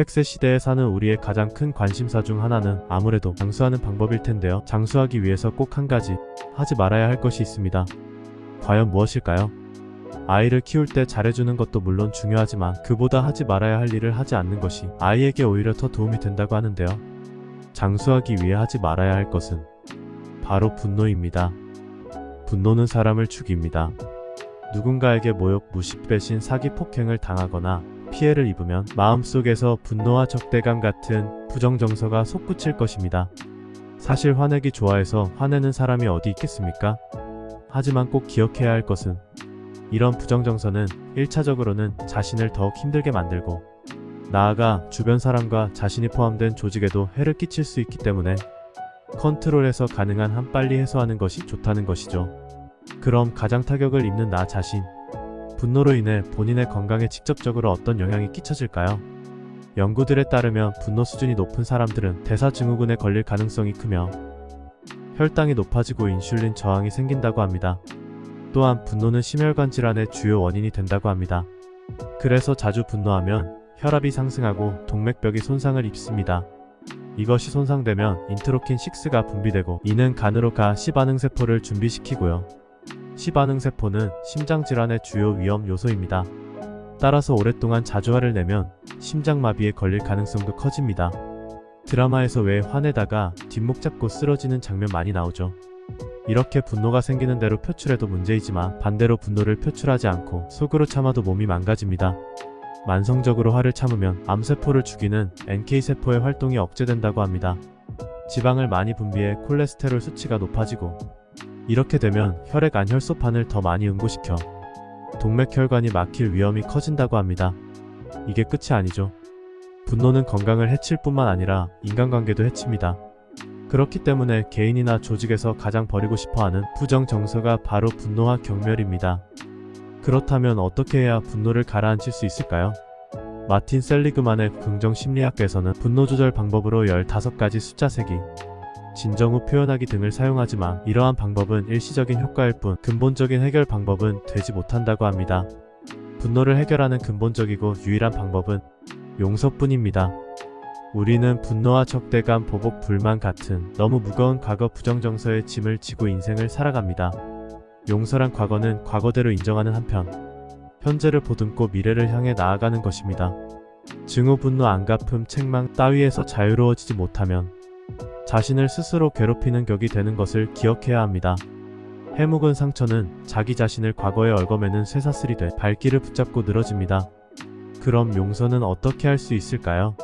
100세 시대에 사는 우리의 가장 큰 관심사 중 하나는 아무래도 장수하는 방법일 텐데요. 장수하기 위해서 꼭 한 가지 하지 말아야 할 것이 있습니다. 과연 무엇일까요? 아이를 키울 때 잘해주는 것도 물론 중요하지만 그보다 하지 말아야 할 일을 하지 않는 것이 아이에게 오히려 더 도움이 된다고 하는데요. 장수하기 위해 하지 말아야 할 것은 바로 분노입니다. 분노는 사람을 죽입니다. 누군가에게 모욕, 무시, 배신, 사기, 폭행을 당하거나 피해를 입으면 마음속에서 분노와 적대감 같은 부정정서가 솟구칠 것입니다. 사실 화내기 좋아해서 화내는 사람이 어디 있겠습니까? 하지만 꼭 기억해야 할 것은 이런 부정정서는 1차적으로는 자신을 더욱 힘들게 만들고 나아가 주변 사람과 자신이 포함된 조직에도 해를 끼칠 수 있기 때문에 컨트롤해서 가능한 한 빨리 해소하는 것이 좋다는 것이죠. 그럼 가장 타격을 입는 나 자신, 분노로 인해 본인의 건강에 직접적으로 어떤 영향이 끼쳐질까요? 연구들에 따르면 분노 수준이 높은 사람들은 대사증후군에 걸릴 가능성이 크며 혈당이 높아지고 인슐린 저항이 생긴다고 합니다. 또한 분노는 심혈관 질환의 주요 원인이 된다고 합니다. 그래서 자주 분노하면 혈압이 상승하고 동맥벽이 손상을 입습니다. 이것이 손상되면 인터로킨6가 분비되고 이는 간으로 가 C반응세포를 준비시키고요. C반응세포는 심장질환의 주요 위험 요소입니다. 따라서 오랫동안 자주 화를 내면 심장마비에 걸릴 가능성도 커집니다. 드라마에서 왜 화내다가 뒷목 잡고 쓰러지는 장면 많이 나오죠. 이렇게 분노가 생기는 대로 표출해도 문제이지만 반대로 분노를 표출하지 않고 속으로 참아도 몸이 망가집니다. 만성적으로 화를 참으면 암세포를 죽이는 NK세포의 활동이 억제된다고 합니다. 지방을 많이 분비해 콜레스테롤 수치가 높아지고 이렇게 되면 혈액 안 혈소판을 더 많이 응고시켜 동맥혈관이 막힐 위험이 커진다고 합니다. 이게 끝이 아니죠. 분노는 건강을 해칠 뿐만 아니라 인간관계도 해칩니다. 그렇기 때문에 개인이나 조직에서 가장 버리고 싶어하는 부정정서가 바로 분노와 경멸입니다. 그렇다면 어떻게 해야 분노를 가라앉힐 수 있을까요? 마틴 셀리그만의 긍정심리학에서는 분노 조절 방법으로 15가지 숫자 세기, 진정 후 표현하기 등을 사용하지만 이러한 방법은 일시적인 효과일 뿐 근본적인 해결 방법은 되지 못한다고 합니다. 분노를 해결하는 근본적이고 유일한 방법은 용서뿐입니다. 우리는 분노와 적대감, 보복, 불만 같은 너무 무거운 과거 부정정서의 짐을 지고 인생을 살아갑니다. 용서란 과거는 과거대로 인정하는 한편 현재를 보듬고 미래를 향해 나아가는 것입니다. 증오, 분노, 안갚음, 책망 따위에서 자유로워지지 못하면 자신을 스스로 괴롭히는 격이 되는 것을 기억해야 합니다. 해묵은 상처는 자기 자신을 과거에 얽어매는 쇠사슬이 돼 발길을 붙잡고 늘어집니다. 그럼 용서는 어떻게 할 수 있을까요?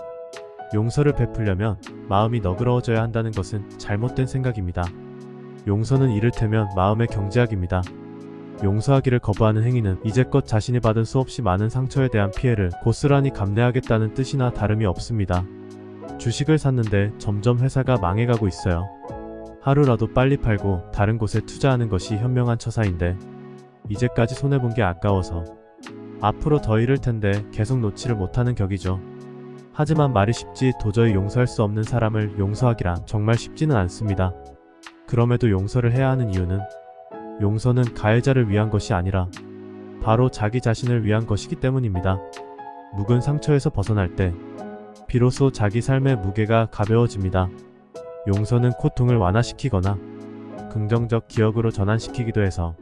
용서를 베풀려면 마음이 너그러워져야 한다는 것은 잘못된 생각입니다. 용서는 이를테면 마음의 경제학입니다. 용서하기를 거부하는 행위는 이제껏 자신이 받은 수없이 많은 상처에 대한 피해를 고스란히 감내하겠다는 뜻이나 다름이 없습니다. 주식을 샀는데 점점 회사가 망해가고 있어요. 하루라도 빨리 팔고 다른 곳에 투자하는 것이 현명한 처사인데 이제까지 손해본 게 아까워서 앞으로 더 잃을 텐데 계속 놓지를 못하는 격이죠. 하지만 말이 쉽지 도저히 용서할 수 없는 사람을 용서하기란 정말 쉽지는 않습니다. 그럼에도 용서를 해야 하는 이유는 용서는 가해자를 위한 것이 아니라 바로 자기 자신을 위한 것이기 때문입니다. 묵은 상처에서 벗어날 때 비로소 자기 삶의 무게가 가벼워집니다. 용서는 고통을 완화시키거나 긍정적 기억으로 전환시키기도 해서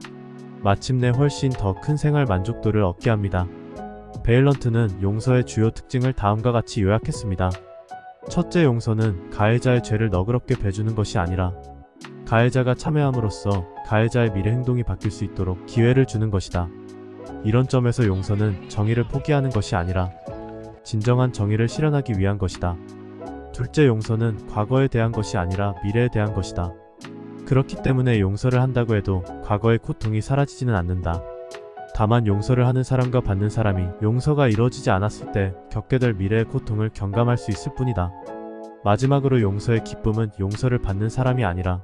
마침내 훨씬 더 큰 생활 만족도를 얻게 합니다. 베일런트는 용서의 주요 특징을 다음과 같이 요약했습니다. 첫째, 용서는 가해자의 죄를 너그럽게 베주는 것이 아니라 가해자가 참여함으로써 가해자의 미래 행동이 바뀔 수 있도록 기회를 주는 것이다. 이런 점에서 용서는 정의를 포기하는 것이 아니라 진정한 정의를 실현하기 위한 것이다. 둘째, 용서는 과거에 대한 것이 아니라 미래에 대한 것이다. 그렇기 때문에 용서를 한다고 해도 과거의 고통이 사라지지는 않는다. 다만 용서를 하는 사람과 받는 사람이 용서가 이루어지지 않았을 때 겪게 될 미래의 고통을 경감할 수 있을 뿐이다. 마지막으로 용서의 기쁨은 용서를 받는 사람이 아니라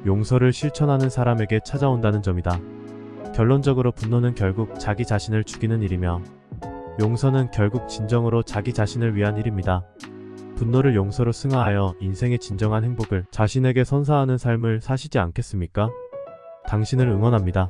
용서를 실천하는 사람에게 찾아온다는 점이다. 결론적으로 분노는 결국 자기 자신을 죽이는 일이며 용서는 결국 진정으로 자기 자신을 위한 일입니다. 분노를 용서로 승화하여 인생의 진정한 행복을 자신에게 선사하는 삶을 사시지 않겠습니까? 당신을 응원합니다.